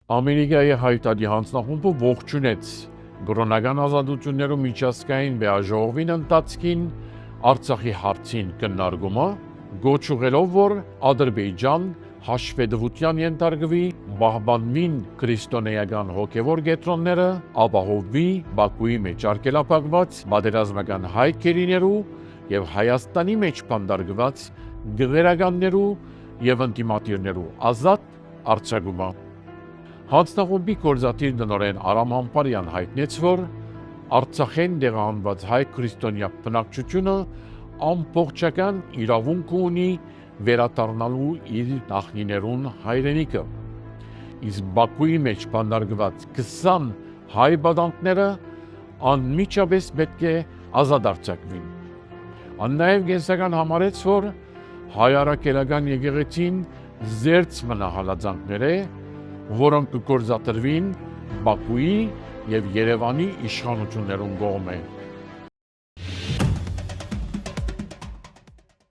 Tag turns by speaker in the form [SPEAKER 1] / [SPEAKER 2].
[SPEAKER 1] Ամերիկայի հայտարարի հանձնախումբը ողջունեց կրոնական ազատություններու միջազգային վեաժողովին ընթացքին Արցախի հարցին քննարկումը, գոչ ուղղելով, որ Ադրբեջան հաշվետվության ենթարկվի, պահպանվին քրիստոնեական հոգևոր կետրոնները, ապահովվի Բաքուի մեջ արգելափակված պատերազմական հայքերիներու եւ Հայաստանի մեջ բանդարգված գղերականներու եւ ընտիմատիրներու ազատ արձակումը։ Հանձնախումբի գործադիր տնօրեն Արամ Համբարյան հայտնեց, որ Արցախեն տեղահանված հայ քրիստոնյա բնակչությունը ամբողջական իրավունք ունի վերադառնալու իր նախնիներուն հայրենիքը, իսկ Բաքուի մեջ բանդարգված 20 հայ բադանտները անմիջապես պետք է ազատ արձակվին։ Ան նաև կենսական համարեց, որ հայ առաքելական եկեղեցին զերծ մնա հալածանքներ է, որոնք կգործադրվին Բաքուի եւ Երևանի իշխանություններուն կողմէ։